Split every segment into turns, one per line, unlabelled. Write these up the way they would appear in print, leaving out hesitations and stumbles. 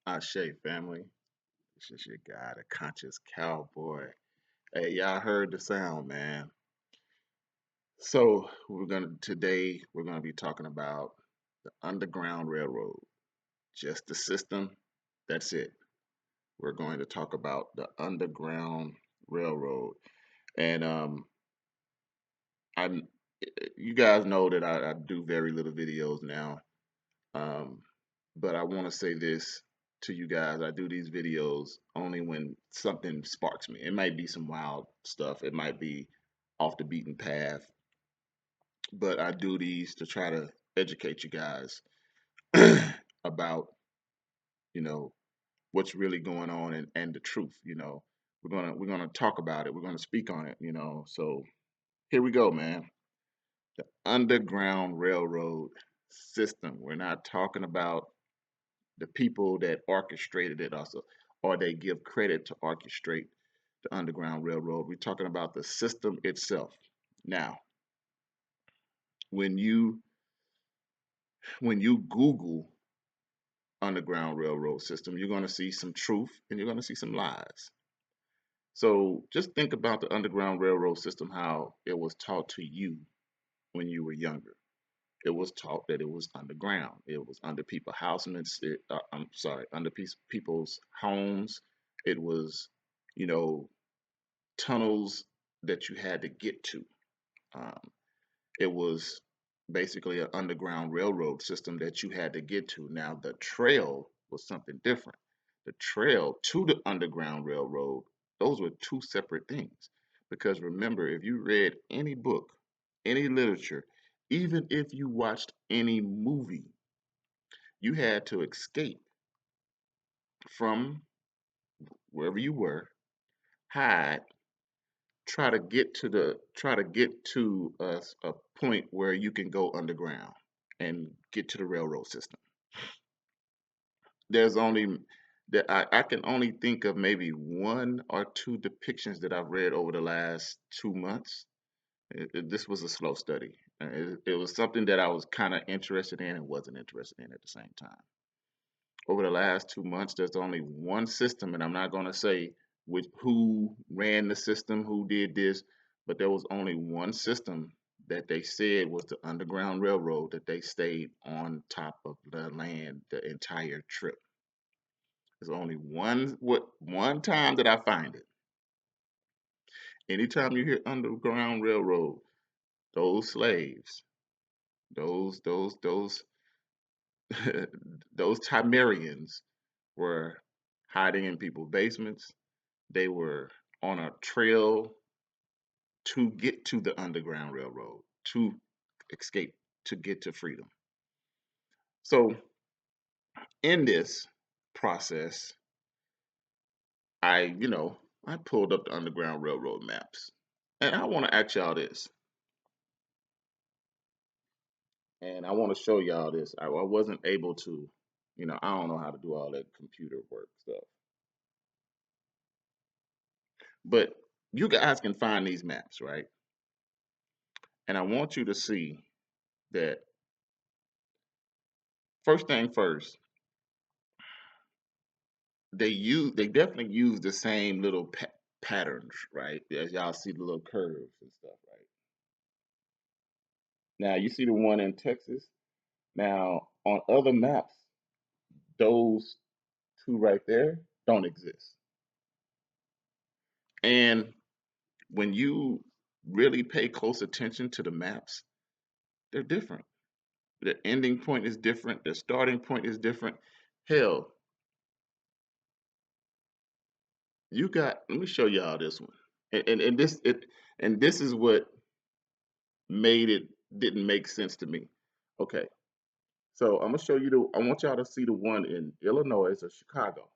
Ashe family. This is your guy, the conscious cowboy. Hey, y'all heard the sound, man. So we're gonna be talking about the Underground Railroad. Just the system. That's it. We're going to talk about the Underground Railroad. And I'm you guys know that I do very little videos now. Um, but I want to say this to you guys. I do these videos only when something sparks me. It might be some wild stuff. It might be off the beaten path, but I do these to try to educate you guys about, you know, what's really going on and the truth, We're gonna talk about it. We're gonna speak on it. So here we go, man. The Underground Railroad system. We're not talking about the people that orchestrated it also, or they give credit to orchestrate the Underground Railroad. We're talking about the system itself. Now, when you when you Google Underground Railroad system, you're going to see some truth and you're going to see some lies. So just think about the Underground Railroad system, how it was taught to you when you were younger. It was taught that it was underground. It was under people's housements. I'm sorry, under people's homes. It was, you know, tunnels that you had to get to. Um, it was basically an underground railroad system that you had to get to. Now, the trail was something different. The trail to the underground railroad, those were two separate things. Because remember, if you read any book, any literature, even if you watched any movie, you had to escape from wherever you were, hide, try to get to a point where you can go underground and get to the railroad system. There's only that I can only think of maybe one or two depictions that I've read over the last 2 months. This was a slow study. It was something that I was kind of interested in and wasn't interested in at the same time. Over the last 2 months, there's only one system, and I'm not going to say with who ran the system, who did this, but there was only one system that they said was the Underground Railroad that they stayed on top of the land the entire trip. There's only one time that I find it. Anytime you hear Underground Railroad, those slaves, those those Timerians were hiding in people's basements. They were on a trail to get to the Underground Railroad, to escape, to get to freedom. So, in this process, I pulled up the Underground Railroad maps. And I want to ask y'all this. And I want to show y'all this. I wasn't able to, I don't know how to do all that computer work stuff. But you guys can find these maps, right? And I want you to see that first thing first, they definitely use the same little patterns, right? As y'all see the little curves and stuff, right? Now you see the one in Texas. Now on other maps, those two right there don't exist. And when you really pay close attention to the maps, they're different. The ending point is different. The starting point is different. Hell, you got. Let me show y'all this one. And this is what made it didn't make sense to me. Okay, so I'm gonna show you the. I want y'all to see the one in Illinois or Chicago.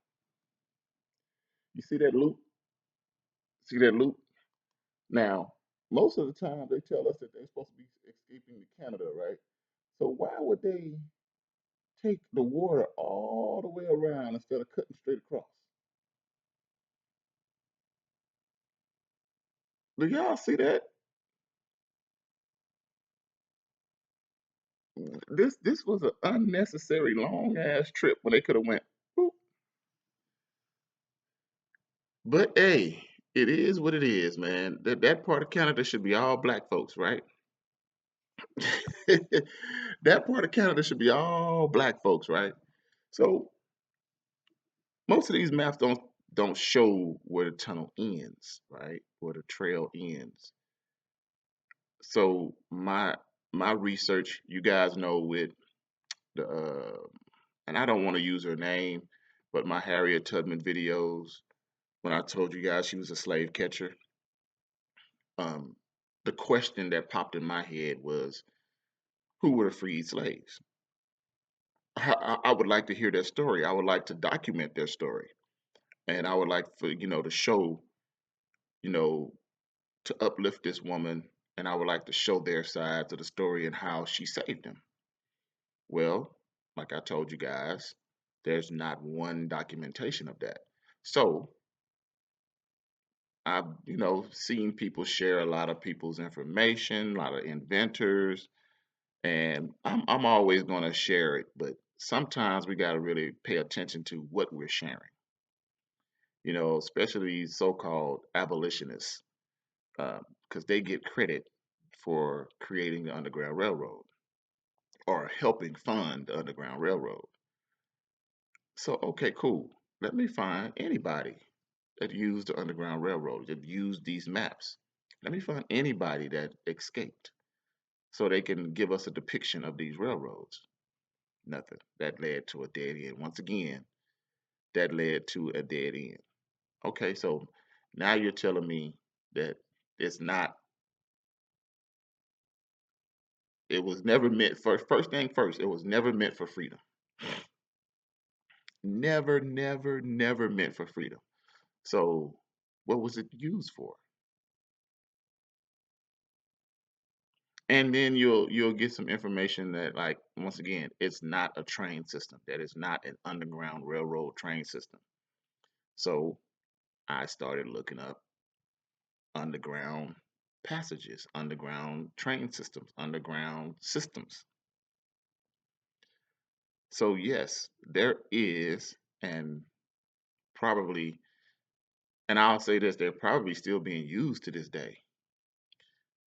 You see that loop? See that loop? Now, most of the time they tell us that they're supposed to be escaping to Canada, right? So why would they take the water all the way around instead of cutting straight across? Do y'all see that? This was an unnecessary long ass trip when they could have went. Boop. But hey, it is what it is, man. That part of Canada should be all black folks, right? That part of Canada should be all black folks, right? So most of these maps don't show where the tunnel ends, right? Where the trail ends. So my research, you guys know, with the and I don't want to use her name, but my Harriet Tubman videos, when I told you guys she was a slave catcher, um, the question that popped in my head was, who were the freed slaves? I would like to hear their story. I would like to document their story, and I would like for to show, you know, to uplift this woman, and I would like to show their side of the story and how she saved them. Well, like I told you guys, there's not one documentation of that. So I've, seen people share a lot of people's information, a lot of inventors, and I'm always going to share it, but sometimes we got to really pay attention to what we're sharing. Especially these so-called abolitionists, because they get credit for creating the Underground Railroad or helping fund the Underground Railroad. So, okay, cool. Let me find anybody that used the Underground Railroad, that used these maps. Let me find anybody that escaped so they can give us a depiction of these railroads. Nothing. That led to a dead end. Once again, that led to a dead end. Okay, so now you're telling me that it's not, it was never meant for, first thing first, it was never meant for freedom. Never, never, never meant for freedom. So what was it used for? And then you'll get some information that, like, once again, it's not a train system. That is not an underground railroad train system. So I started looking up underground passages, underground train systems, underground systems. So yes, there is, and probably, and I'll say this, they're probably still being used to this day,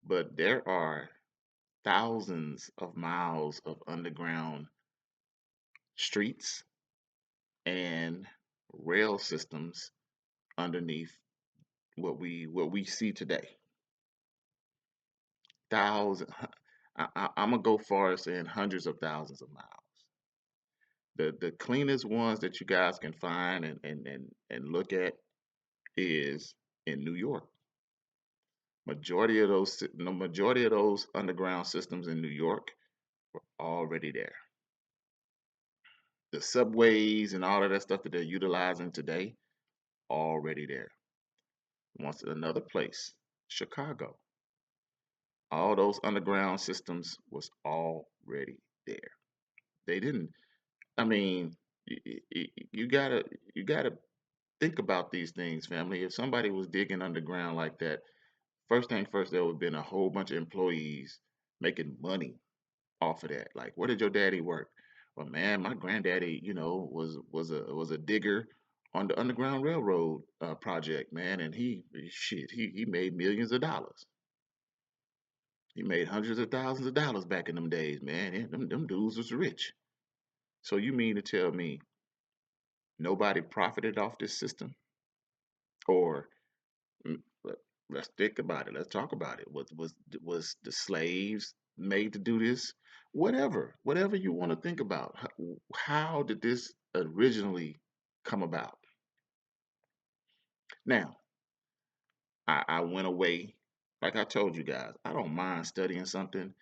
but there are thousands of miles of underground streets and rail systems underneath what we see today. Thousand, I'm gonna go far as saying hundreds of thousands of miles. The cleanest ones that you guys can find and look at is in New York. The majority of those underground systems in New York were already there. The subways and all of that stuff that they're utilizing today, already there. Once another place, Chicago. All those underground systems was already there. They didn't. I mean, you gotta think about these things, family. If somebody was digging underground like that, first thing first, there would have been a whole bunch of employees making money off of that. Like, where did your daddy work? Well, man, my granddaddy, was a digger on the Underground Railroad project, man, and he made millions of dollars. He made hundreds of thousands of dollars back in them days, man. Yeah, them dudes was rich. So you mean to tell me nobody profited off this system? Or mm, let's think about it. Let's talk about it. Was the slaves made to do this? Whatever you want to think about. How did this originally come about? Now, I went away. Like I told you guys, I don't mind studying something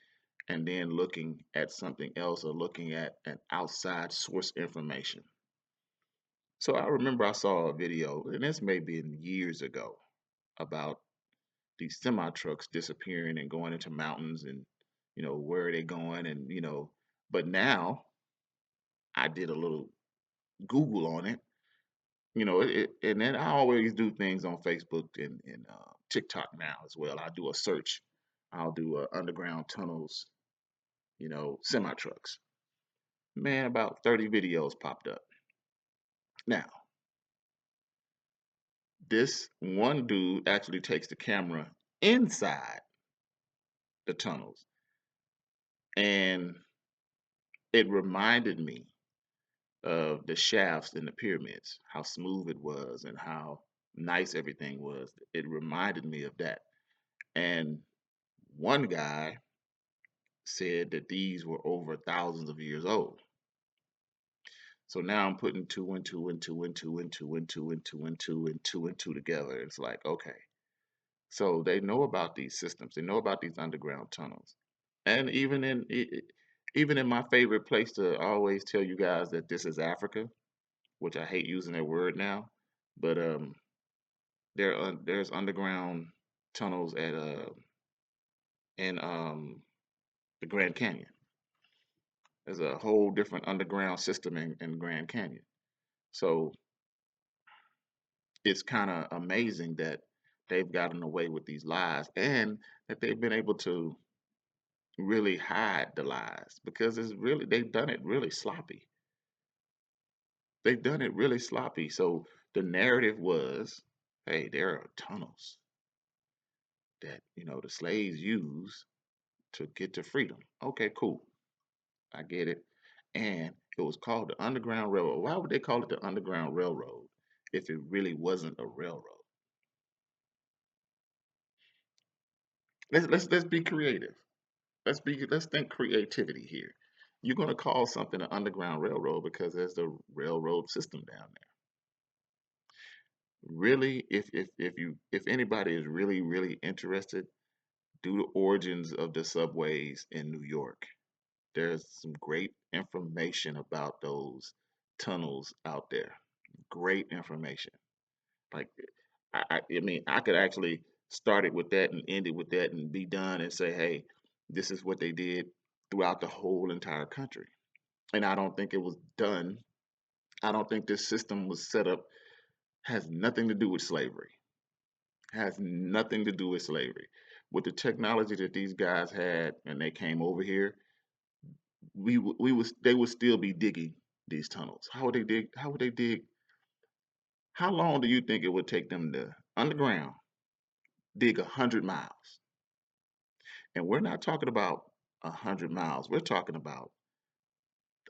and then looking at something else or looking at an outside source information. So I remember I saw a video, and this may be years ago, about these semi trucks disappearing and going into mountains, and where are they going, and but now I did a little Google on it. And then I always do things on Facebook and TikTok now as well. I do a search. I'll do underground tunnels, semi trucks. Man, about 30 videos popped up. Now, This one dude actually takes the camera inside the tunnels, and it reminded me of the shafts in the pyramids, how smooth it was and how nice everything was. It reminded me of that. And one guy said that these were over thousands of years old. So now I'm putting two and two and two and two and two and two and two and two and two and two together. It's like, okay. So they know about these systems. They know about these underground tunnels. And even in my favorite place to always tell you guys that this is Africa, which I hate using that word now, but there's underground tunnels at in the Grand Canyon. There's a whole different underground system in Grand Canyon. So it's kind of amazing that they've gotten away with these lies and that they've been able to really hide the lies because they've done it really sloppy. They've done it really sloppy. So the narrative was, hey, there are tunnels that, the slaves used to get to freedom. Okay, cool. I get it. And it was called the Underground Railroad. Why would they call it the Underground Railroad if it really wasn't a railroad? Let's be creative. Let's think creativity here. You're gonna call something an underground railroad because there's the railroad system down there. Really, if anybody is really interested, do the origins of the subways in New York. There's some great information about those tunnels out there. Great information. Like I mean, I could actually start it with that and end it with that and be done and say, hey, this is what they did throughout the whole entire country. And I don't think it was done. I don't think this system was set up, has nothing to do with slavery. Has nothing to do with slavery. With the technology that these guys had and they came over here, we was they would still be digging these tunnels. How would they dig? How would they dig? How long do you think it would take them to underground dig 100 miles? And we're not talking about 100 miles. We're talking about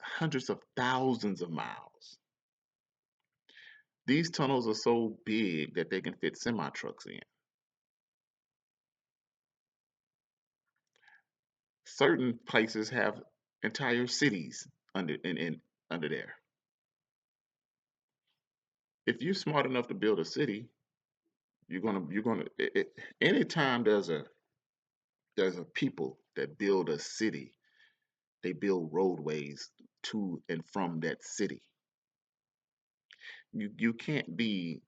hundreds of thousands of miles. These tunnels are so big that they can fit semi trucks in. Certain places have entire cities under there. If you're smart enough to build a city, you're gonna anytime there's a people that build a city, they build roadways to and from that city. You can't be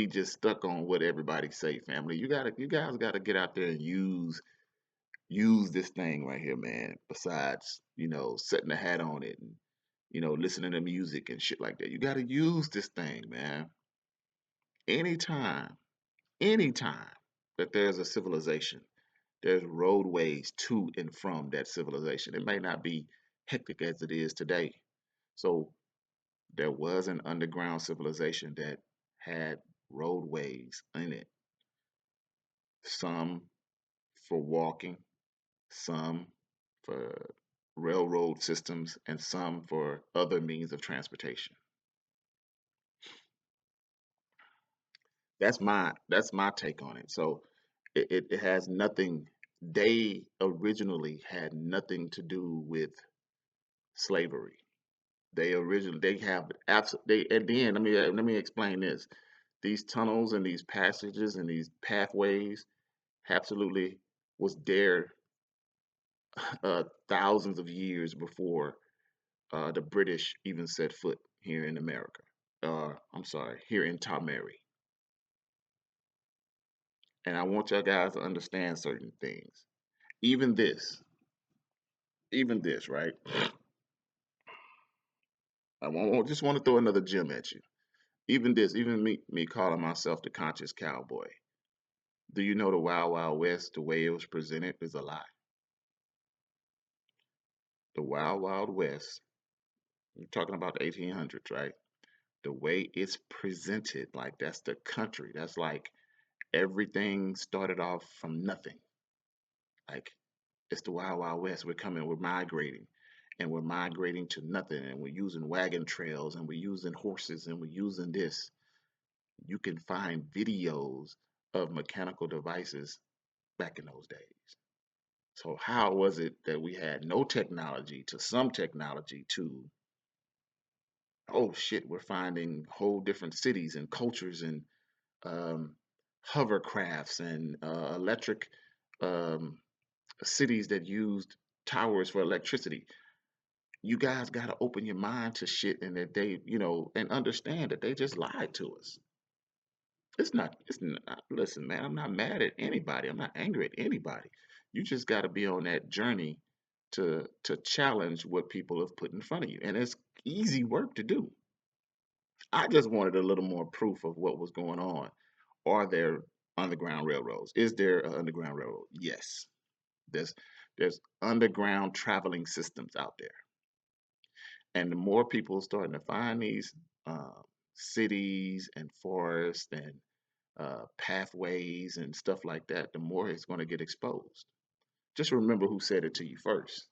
just stuck on what everybody say, family. You guys gotta get out there and use this thing right here, man. Besides, setting a hat on it and listening to music and shit like that. You gotta use this thing, man. Anytime, anytime that there's a civilization, there's roadways to and from that civilization. It may not be hectic as it is today. So there was an underground civilization that had roadways in it, some for walking, some for railroad systems, and some for other means of transportation. That's my take on it. So it has nothing. They originally had nothing to do with slavery. They have they and then let me explain this. These tunnels and these passages and these pathways absolutely was there thousands of years before the British even set foot here in America. I'm sorry, here in Mary. And I want y'all guys to understand certain things. Even this, even this, right? Just want to throw another gem at you. Even this, even me calling myself the conscious cowboy. Do you know the Wild Wild West, the way it was presented, is a lie? The Wild Wild West, you're talking about the 1800s, right? the way it's presented, like that's the country. That's like everything started off from nothing. Like it's the Wild Wild West. We're migrating, and we're migrating to nothing, and we're using wagon trails, and we're using horses, and we're using this. You can find videos of mechanical devices back in those days. So how was it that we had no technology to some technology to, oh shit, we're finding whole different cities and cultures and um, hovercrafts and electric um, cities that used towers for electricity. You guys got to open your mind to shit and that they, and understand that they just lied to us. It's not, listen, man, I'm not mad at anybody. I'm not angry at anybody. You just got to be on that journey to challenge what people have put in front of you. And it's easy work to do. I just wanted a little more proof of what was going on. Are there underground railroads? Is there an underground railroad? Yes. There's there's underground traveling systems out there. And the more people starting to find these uh, cities and forests and pathways and stuff like that, the more it's going to get exposed. Just remember who said it to you first,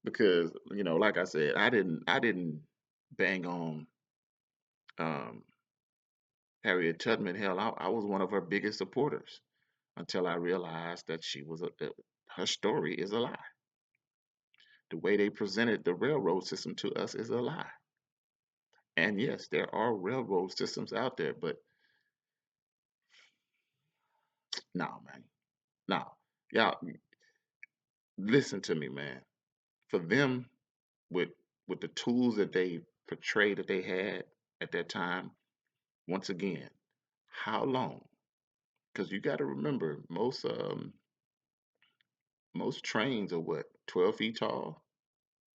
because like I said, I didn't bang on um, Harriet Tubman. Hell, I was one of her biggest supporters until I realized that her story is a lie. The way they presented the railroad system to us is a lie. And yes, there are railroad systems out there, but no, man, no. Y'all, listen to me, man. For them, with with the tools that they portrayed that they had at that time, once again, how long? Because you got to remember, most trains are what, 12 feet tall,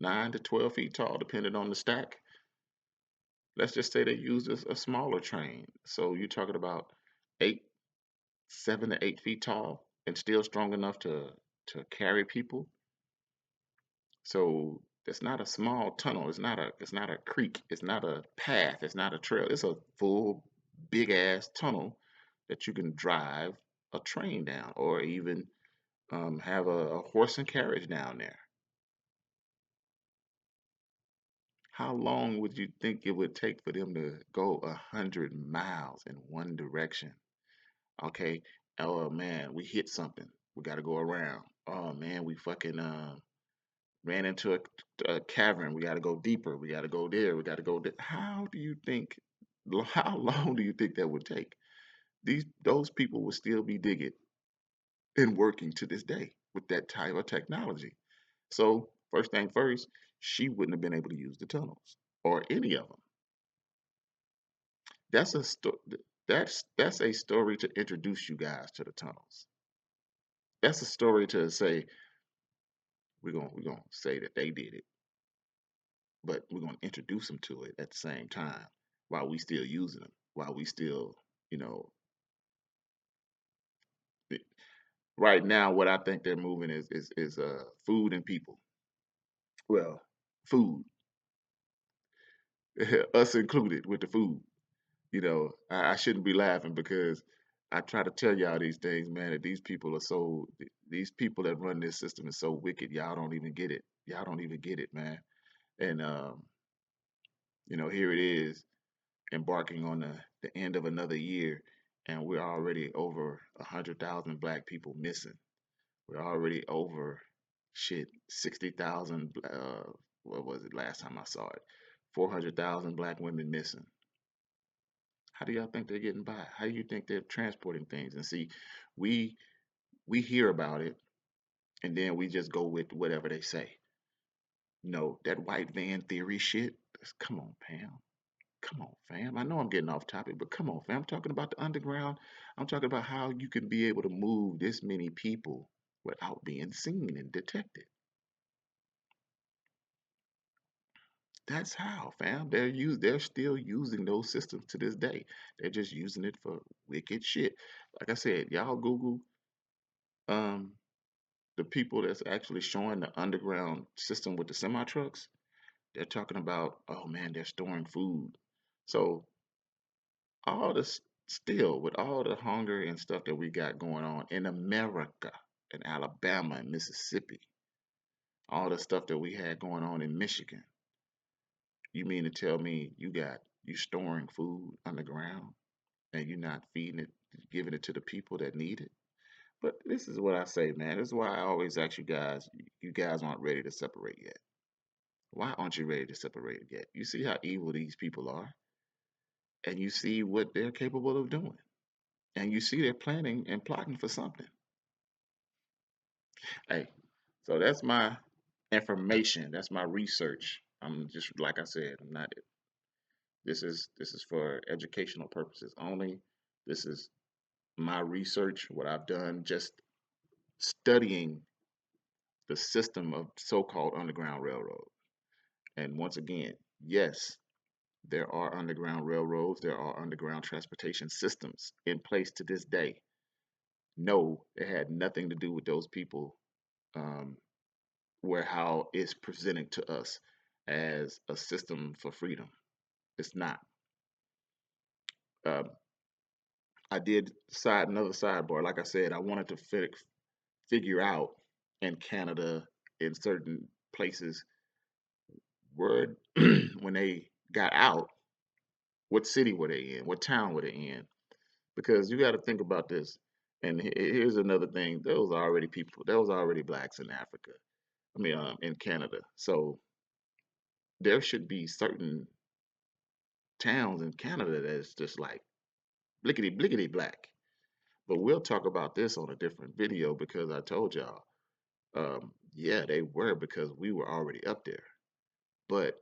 9 to 12 feet tall, depending on the stack. Let's just say they used a smaller train, so you're talking about 7 to 8 feet tall, and still strong enough to carry people. So it's not a small tunnel. It's not a creek. It's not a path. It's not a trail. It's a full big ass tunnel that you can drive a train down, or even have a horse and carriage down there. How long would you think it would take for them to go 100 miles in one direction? Okay. Oh man, we hit something. We got to go around. Oh man, we fucking ran into a cavern. We got to go deeper. We got to go there. We got to go there. How do you think? How long do you think that would take? Those people would still be digging and working to this day with that type of technology. So first thing first, she wouldn't have been able to use the tunnels or any of them. That's a sto- that's a story to introduce you guys to the tunnels. That's a story to say we're gonna say that they did it, but we're gonna introduce them to it at the same time while we still using them, while we still, you know, th- right now what I think they're moving is food and people. Well, food, us included with the food. I shouldn't be laughing because I try to tell y'all these things, man, that these people that run this system is so wicked. Y'all don't even get it. Y'all don't even get it, man. And here it is embarking on the end of another year, and we're already over 100,000 black people missing. We're already over shit 60,000. What was it last time I saw it? 400,000 black women missing. How do y'all think they're getting by? How do you think they're transporting things? And see, we we hear about it, and then we just go with whatever they say. No, that white van theory shit. Come on, Pam. Come on, fam. I know I'm getting off topic, but come on, fam. I'm talking about the underground. I'm talking about how you can be able to move this many people without being seen and detected. That's how, fam. They're still using those systems to this day. They're just using it for wicked shit. Like I said, y'all Google um the people that's actually showing the underground system with the semi trucks. They're talking about, oh man, they're storing food. So all this still with all the hunger and stuff that we got going on in America, in Alabama and Mississippi, all the stuff that we had going on in Michigan. You mean to tell me you storing food underground and you're not feeding it, giving it to the people that need it? But this is what I say, man. This is why I always ask you guys aren't ready to separate yet. Why aren't you ready to separate yet? You see how evil these people are, and you see what they're capable of doing, and you see they're planning and plotting for something. Hey, so that's my information. That's my research. I'm just like I said. I'm not. This is for educational purposes only. This is my research. What I've done, just studying the system of so-called Underground Railroad. And once again, yes, there are underground railroads, there are underground transportation systems in place to this day. No, it had nothing to do with those people, um, where how it's presented to us as a system for freedom. It's not. Um, I did another sidebar. Like I said, I wanted to figure out in Canada, in certain places, where when they got out, what city were they in? What town were they in? Because you got to think about this. And here's another thing: there was already people, there was already blacks in Africa. I mean, in Canada. So there should be certain towns in Canada that's just like blickety blickety black. But we'll talk about this on a different video because I told y'all, yeah, they were because we were already up there. But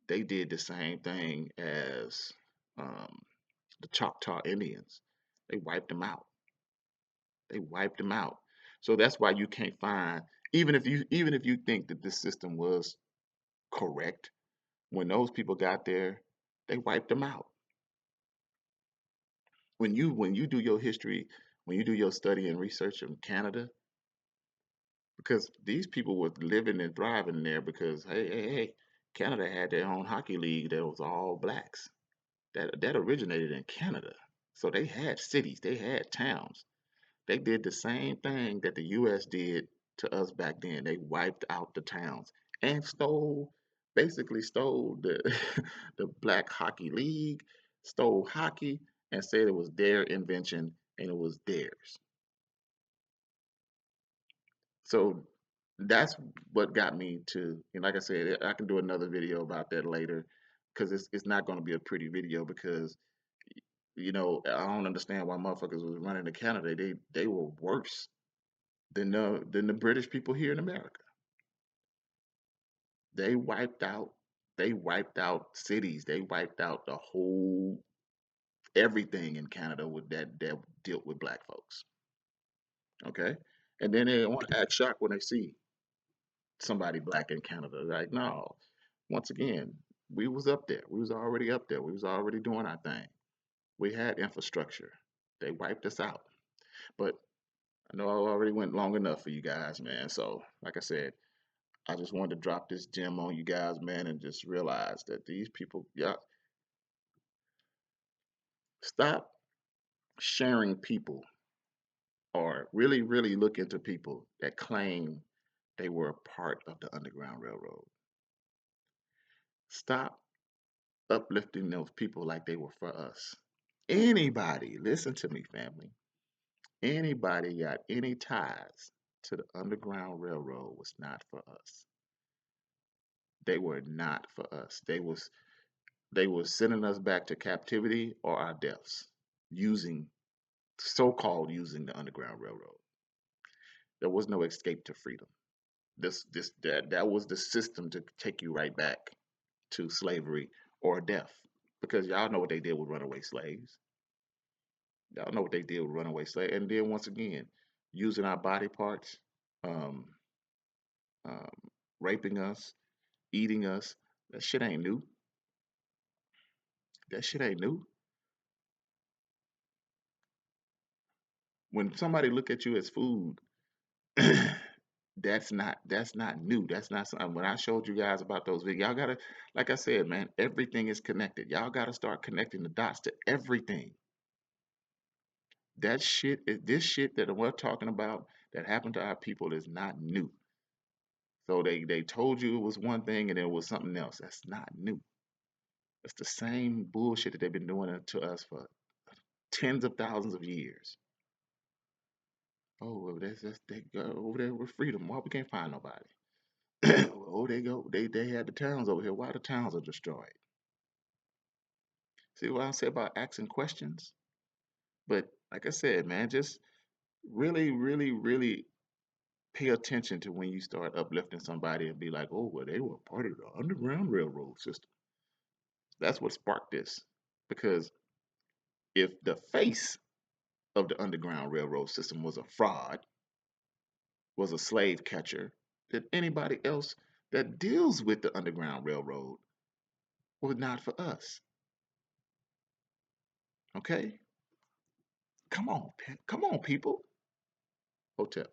they did the same thing as, um, the Choctaw Indians. They wiped them out. They wiped them out. So that's why you can't find, even if you think that this system was correct, when those people got there, they wiped them out. When you do your history, when you do your study and research in Canada, because these people were living and thriving there because hey, Canada had their own hockey league that was all blacks. That originated in Canada. So they had cities, they had towns. They did the same thing that the US did to us back then. They wiped out the towns and basically stole the the Black Hockey League, stole hockey, and said it was their invention and it was theirs. So that's what got me to, and like I said, I can do another video about that later because it's not going to be a pretty video because I don't understand why motherfuckers was running to Canada. They were worse than the British people here in America. They wiped out they wiped out cities. They wiped out the whole everything in Canada with that dealt with black folks. Okay, and then they want to act shocked when they see somebody black in Canada. Like, no, once again, we was up there. We was already up there. We was already doing our thing. We had infrastructure. They wiped us out. But I know I already went long enough for you guys, man. So, like I said, I just wanted to drop this gem on you guys, man, and just realize that these people, yeah, stop sharing people or really, really look into people that claim they were a part of the Underground Railroad. Stop uplifting those people like they were for us. Anybody, listen to me, family. Anybody got any ties to the Underground Railroad was not for us. They were not for us. They were sending us back to captivity or our deaths using so-called using the Underground Railroad. There was no escape to freedom. That was the system to take you right back to slavery or death. Because y'all know what they did with runaway slaves. Y'all know what they did with runaway slaves. And then once again, using our body parts, um, um, raping us, eating us. That shit ain't new. That shit ain't new. When somebody look at you as food, that's not new. That's not something. When I showed you guys about those videos, y'all gotta, like I said, man, everything is connected. Y'all gotta start connecting the dots to everything. That shit is this shit that we're talking about that happened to our people is not new. So they told you it was one thing and it was something else. That's not new. It's the same bullshit that they've been doing it to us for tens of thousands of years. Oh, well, they go over there with freedom. Why we can't find nobody? Oh, they go. They had the towns over here. Why the towns are destroyed? See what I said about asking questions? But like I said, man, just really, really, really pay attention to when you start uplifting somebody and be like, oh, well, they were part of the Underground Railroad system. That's what sparked this. Because if the face of the Underground Railroad system was a fraud, was a slave catcher, then anybody else that deals with the Underground Railroad was not for us. Okay? Come on, come on, people. Hotel.